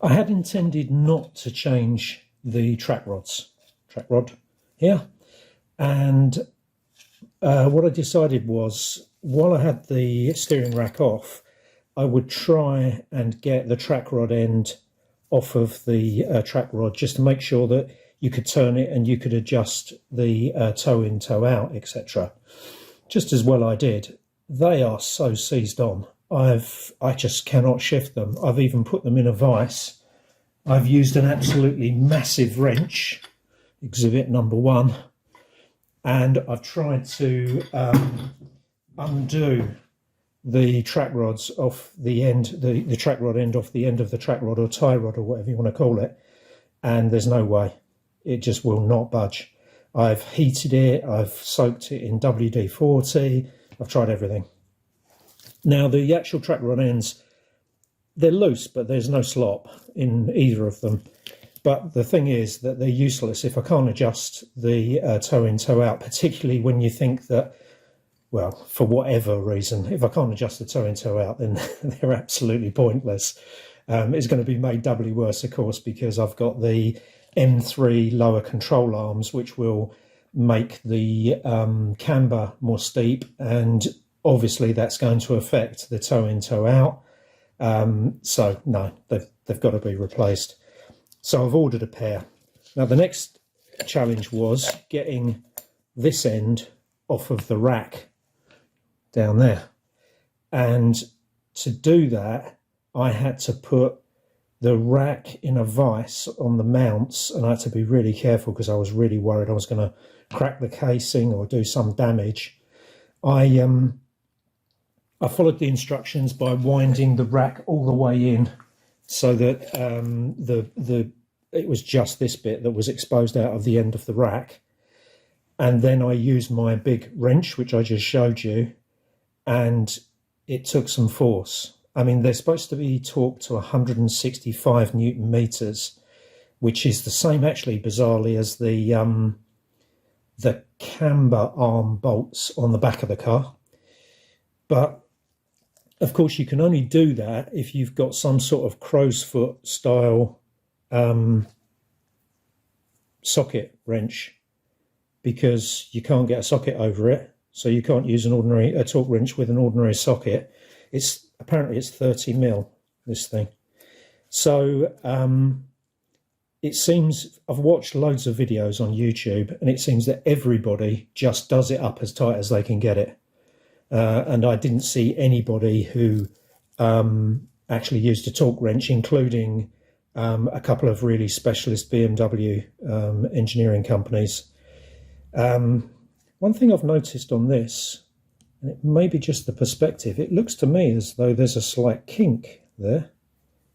I had intended not to change the track rod here, and what I decided was, while I had the steering rack off, I would try and get the track rod end off of the track rod, just to make sure that you could turn it and you could adjust the toe in, toe out, etc. Just as well I did. They are so seized on. I just cannot shift them. I've even put them in a vise. I've used an absolutely massive wrench, exhibit number 1, and I've tried to undo the track rods off the end, the track rod end off the end of the track rod, or tie rod, or whatever you want to call it, and there's no way. It just will not budge. I've heated it, I've soaked it in WD-40, I've tried everything. Now the actual track rod ends, they're loose, but there's no slop in either of them. But the thing is that they're useless if I can't adjust the toe in, toe out, particularly when you think that, well, for whatever reason, if I can't adjust the toe in, toe out, then they're absolutely pointless. It's going to be made doubly worse, of course, because I've got the M3 lower control arms, which will make the camber more steep, and obviously that's going to affect the toe in, toe out. So no, they've got to be replaced. So I've ordered a pair. Now the next challenge was getting this end off of the rack down there, and to do that I had to put the rack in a vise on the mounts, and I had to be really careful because I was really worried I was going to crack the casing or do some damage. I followed the instructions by winding the rack all the way in, so that it was just this bit that was exposed out of the end of the rack. And then I used my big wrench, which I just showed you, and it took some force. I mean, they're supposed to be torqued to 165 Newton meters, which is the same, actually, bizarrely, as the camber arm bolts on the back of the car. But of course, you can only do that if you've got some sort of crow's foot style socket wrench, because you can't get a socket over it. So you can't use a torque wrench with an ordinary socket. Apparently it's 30 mil, this thing. So it seems, I've watched loads of videos on YouTube, and it seems that everybody just does it up as tight as they can get it. And I didn't see anybody who actually used a torque wrench, including a couple of really specialist BMW engineering companies. One thing I've noticed on this, and it may be just the perspective, it looks to me as though there's a slight kink there.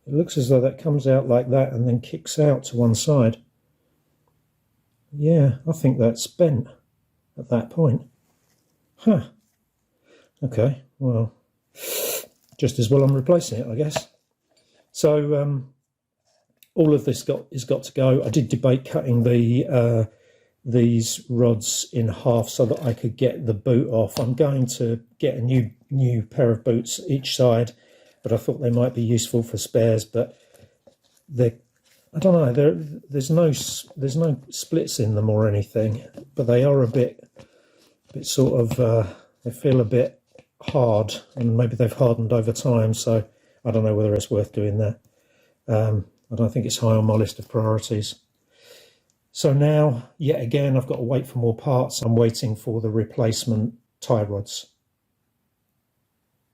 It looks as though that comes out like that and then kicks out to one side. Yeah, I think that's bent at that point. Huh. Okay, well, just as well I'm replacing it, I guess. So all of this has got to go. I did debate cutting these rods in half so that I could get the boot off. I'm going to get a new pair of boots each side, but I thought they might be useful for spares. But I don't know. There's no splits in them or anything, but they are a bit sort of. They feel a bit hard, and maybe they've hardened over time. So I don't know whether it's worth doing that. I don't think it's high on my list of priorities. So now, yet again, I've got to wait for more parts. I'm waiting for the replacement tie rods.